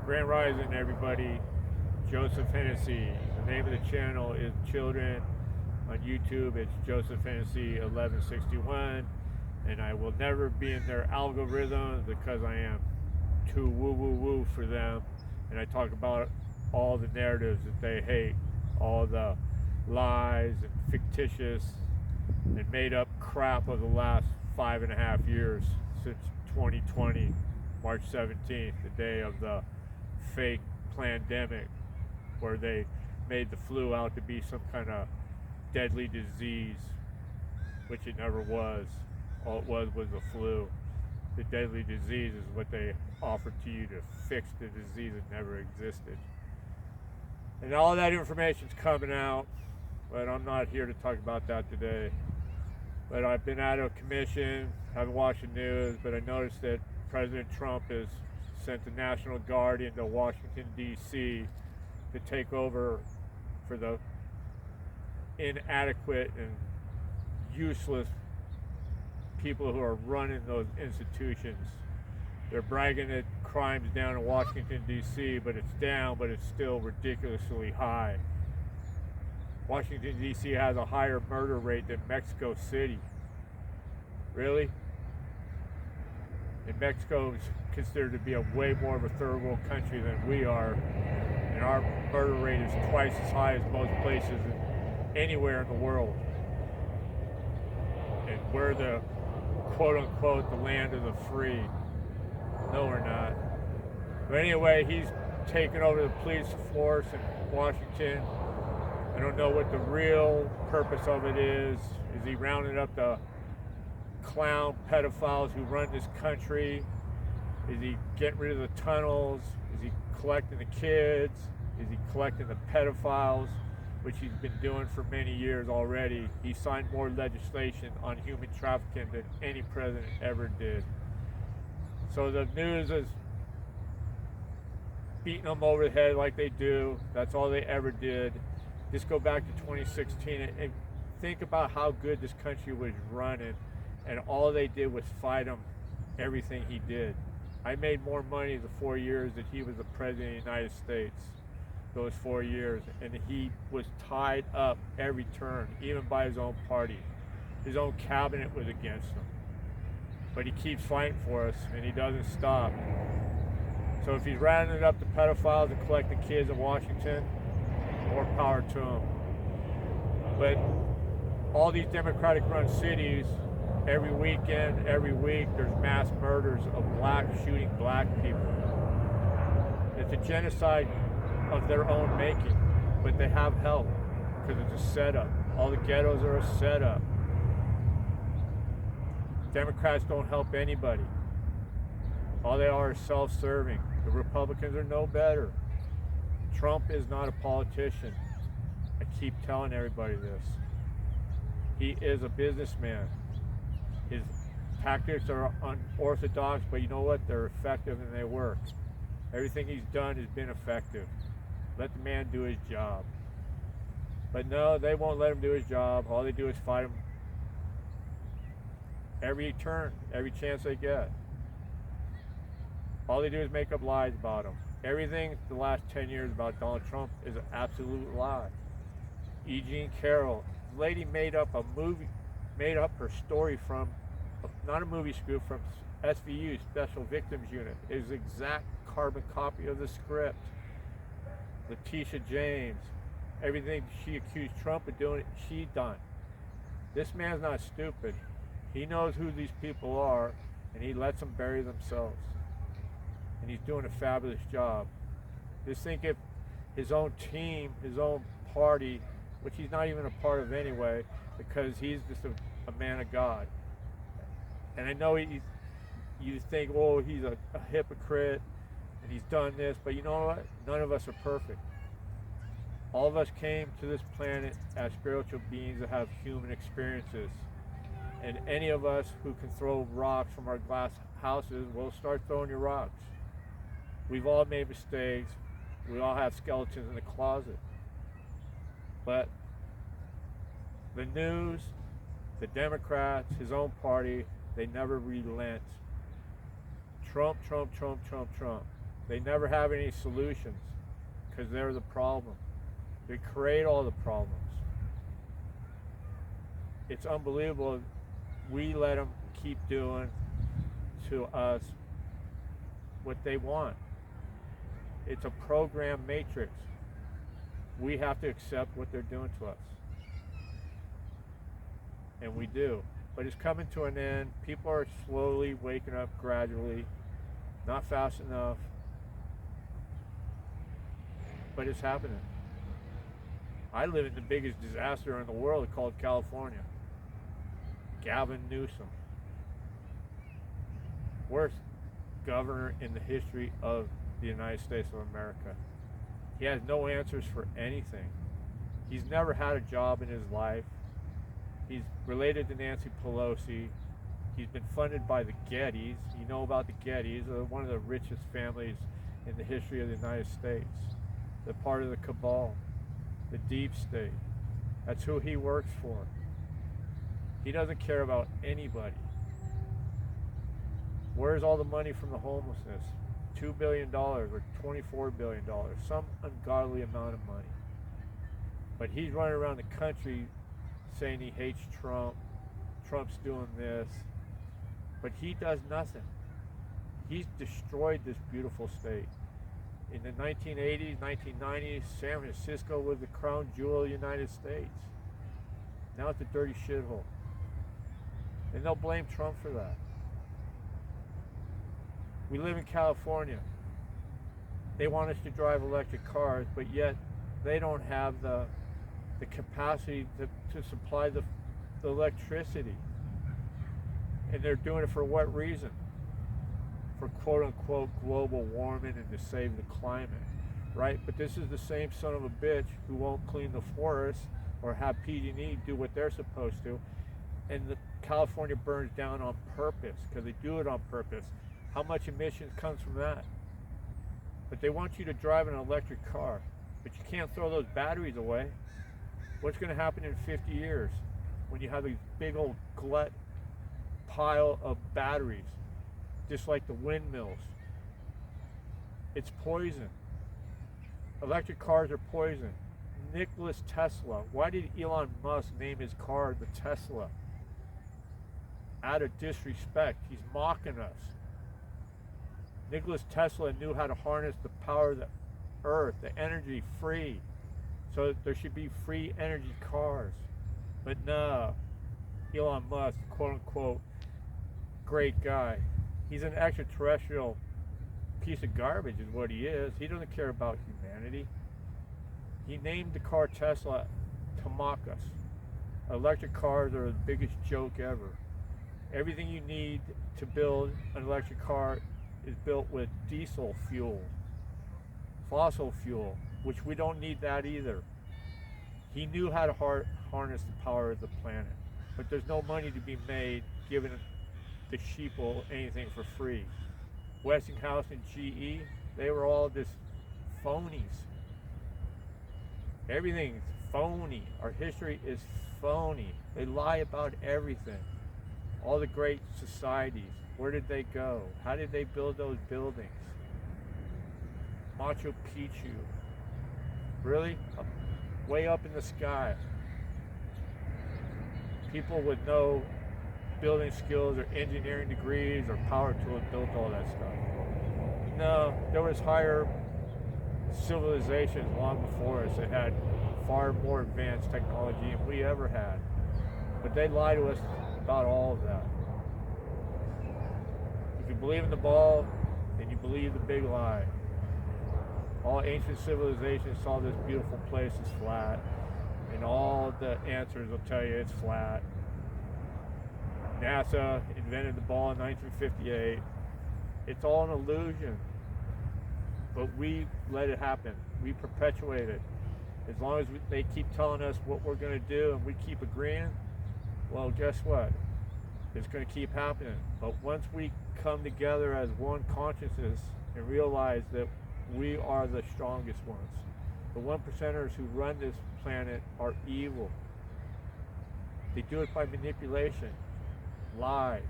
Grand Rising, everybody. Joseph Hennessy. The name of the channel is Children. On YouTube, it's Joseph Hennessy 1161. And I will never be in their algorithm because I am too woo-woo-woo for them. And I talk about all the narratives that they hate, all the lies and fictitious and made up crap of the last 5.5 years since 2020, March 17th, the day of the fake pandemic, where they made the flu out to be some kind of deadly disease, which it never was. All it was the flu. The deadly disease is what they offered to you to fix the disease that never existed. And all that information's coming out, but I'm not here to talk about that today. But I've been out of commission, haven't watched the news, but I noticed that President Trump has sent the National Guard into Washington, D.C. to take over for the inadequate and useless people who are running those institutions. They're bragging that crime's down in Washington, D.C., but it's down, but it's still ridiculously high. Washington, D.C. has a higher murder rate than Mexico City. Really? And Mexico is considered to be a way more of a third world country than we are. And our murder rate is twice as high as most places anywhere in the world. And we're the quote unquote the land of the free. No, we're not. But anyway, he's taken over the police force in Washington. I don't know what the real purpose of it is. Is he rounding up the clown pedophiles who run this country? Is he getting rid of the tunnels? Is he collecting the kids? Is he collecting the pedophiles, which he's been doing for many years already? He signed more legislation on human trafficking than any president ever did. So the news is beating them over the head like they do. That's all they ever did. Just go back to 2016 and think about how good this country was running, and all they did was fight him everything he did. I made more money the 4 years that he was the president of the United States, those 4 years, and he was tied up every turn, even by his own party. His own cabinet was against him. But he keeps fighting for us, and he doesn't stop. So if he's rounding up the pedophiles and collecting kids in Washington, more power to him. But all these Democratic-run cities, every weekend, every week, there's mass murders of blacks shooting black people. It's a genocide of their own making, but they have help because it's a setup. All the ghettos are a setup. Democrats don't help anybody. All they are is self-serving. The Republicans are no better. Trump is not a politician. I keep telling everybody this. He is a businessman. His tactics are unorthodox, but you know what? They're effective and they work. Everything he's done has been effective. Let the man do his job. But no, they won't let him do his job. All they do is fight him every turn, every chance they get. All they do is make up lies about him. Everything the last 10 years about Donald Trump is an absolute lie. E. Jean Carroll, the lady made up her story from, not a movie script, from SVU, Special Victims Unit. It is an exact carbon copy of the script. Letitia James, everything she accused Trump of doing, she done. This man's not stupid. He knows who these people are, and he lets them bury themselves. And he's doing a fabulous job. Just think if his own team, his own party, which he's not even a part of anyway, because he's just a man of God. And I know you think, oh, he's a hypocrite, and he's done this, but you know what? None of us are perfect. All of us came to this planet as spiritual beings that have human experiences. And any of us who can throw rocks from our glass houses will start throwing your rocks. We've all made mistakes. We all have skeletons in the closet. But the news, the Democrats, his own party, they never relent. Trump, Trump, Trump, Trump, Trump. They never have any solutions because they're the problem. They create all the problems. It's unbelievable. We let them keep doing to us what they want. It's a program matrix. We have to accept what they're doing to us. And we do. But it's coming to an end. People are slowly waking up gradually. Not fast enough. But it's happening. I live in the biggest disaster in the world called California. Gavin Newsom. Worst governor in the history of the United States of America. He has no answers for anything. He's never had a job in his life. He's related to Nancy Pelosi. He's been funded by the Gettys. You know about the Gettys. They're one of the richest families in the history of the United States. They're part of the cabal, the deep state. That's who he works for. He doesn't care about anybody. Where's all the money from the homelessness? $2 billion or $24 billion, some ungodly amount of money. But he's running around the country saying he hates Trump. Trump's doing this. But he does nothing. He's destroyed this beautiful state. In the 1980s, 1990s, San Francisco was the crown jewel of the United States. Now it's a dirty shithole. And they'll blame Trump for that. We live in California. They want us to drive electric cars, but yet they don't have the capacity to supply the electricity. And they're doing it for what reason? For quote unquote global warming and to save the climate, right? But this is the same son of a bitch who won't clean the forest or have PG&E do what they're supposed to. And the California burns down on purpose because they do it on purpose. How much emissions comes from that? But they want you to drive an electric car, but you can't throw those batteries away. What's going to happen in 50 years when you have these big old glut pile of batteries, just like the windmills? It's poison. Electric cars are poison. Nikola Tesla. Why did Elon Musk name his car the Tesla? Out of disrespect. He's mocking us. Nikola Tesla knew how to harness the power of the earth, the energy free. So there should be free energy cars. But no, Elon Musk, quote unquote, great guy. He's an extraterrestrial piece of garbage is what he is. He doesn't care about humanity. He named the car Tesla to mock us. Electric cars are the biggest joke ever. Everything you need to build an electric car is built with diesel fuel, fossil fuel, which we don't need that either. He knew how to harness the power of the planet, but there's no money to be made giving the sheeple anything for free. Westinghouse and GE, they were all just phonies. Everything's phony. Our history is phony. They lie about everything. All the great societies, where did they go? How did they build those buildings? Machu Picchu. Really? Way up in the sky. People with no building skills or engineering degrees or power tools built all that stuff. No, there was higher civilizations long before us that had far more advanced technology than we ever had. But they lie to us about all of that. If you believe in the ball, then you believe the big lie. All ancient civilizations saw this beautiful place as flat, and all the answers will tell you it's flat. NASA invented the ball in 1958. It's all an illusion, but we let it happen. We perpetuate it. As long as they keep telling us what we're going to do and we keep agreeing, well, guess what? It's going to keep happening. But once we come together as one consciousness and realize that we are the strongest ones, the 1%ers who run this planet are evil. They do it by manipulation, lies.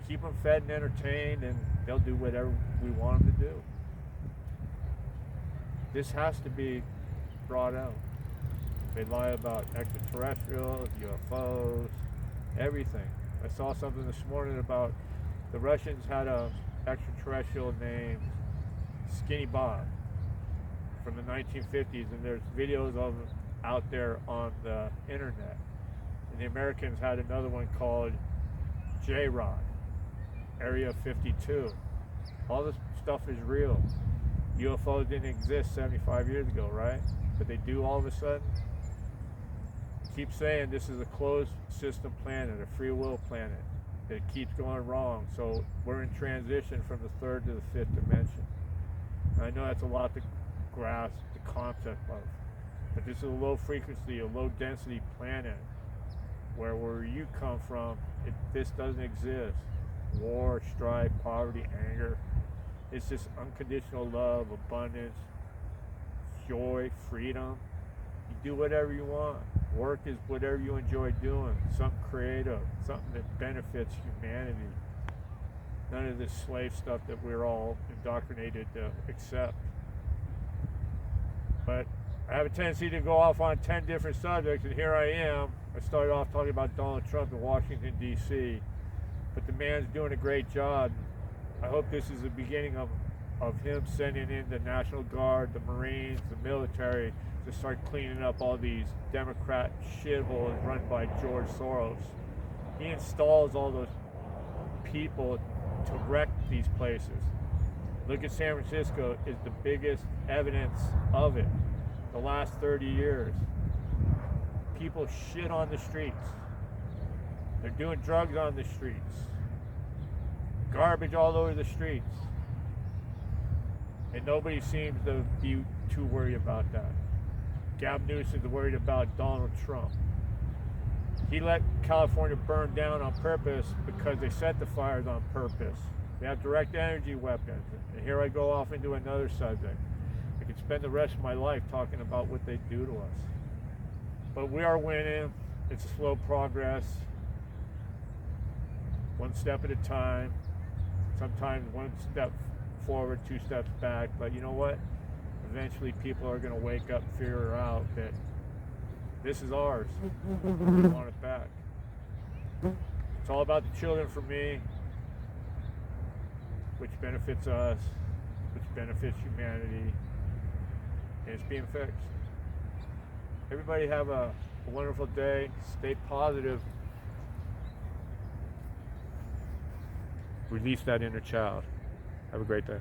Keep them fed and entertained, and they'll do whatever we want them to do. This has to be brought out. They lie about extraterrestrials, UFOs, everything. I saw something this morning about the Russians had a extraterrestrial named Skinny Bob from the 1950s, and there's videos of him out there on the internet. And the Americans had another one called J-Rod, Area 52. All this stuff is real. UFOs didn't exist 75 years ago, right? But they do all of a sudden. Keep saying this is a closed system planet, a free will planet. It keeps going wrong. So we're in transition from the third to the fifth dimension. And I know that's a lot to grasp the concept of. But this is a low frequency, a low density planet where you come from, this doesn't exist. War, strife, poverty, anger. It's just unconditional love, abundance, joy, freedom. You do whatever you want. Work is whatever you enjoy doing. Something creative, something that benefits humanity. None of this slave stuff that we're all indoctrinated to accept. But I have a tendency to go off on 10 different subjects, and here I am. I started off talking about Donald Trump in Washington, D.C., but the man's doing a great job. I hope this is the beginning of him sending in the National Guard, the Marines, the military to start cleaning up all these Democrat shitholes run by George Soros. He installs all those people to wreck these places. Look at San Francisco is the biggest evidence of it. The last 30 years. People shit on the streets. They're doing drugs on the streets. Garbage all over the streets. And nobody seems to be too worried about that. Gavin Newsom's worried about Donald Trump. He let California burn down on purpose because they set the fires on purpose. They have direct energy weapons. And here I go off into another subject. I could spend the rest of my life talking about what they do to us. But we are winning. It's slow progress. One step at a time. Sometimes one step forward, two steps back. But you know what? Eventually people are going to wake up and figure out that this is ours. We want it back. It's all about the children for me, which benefits us, which benefits humanity, and it's being fixed. Everybody have a wonderful day. Stay positive. Release that inner child. Have a great day.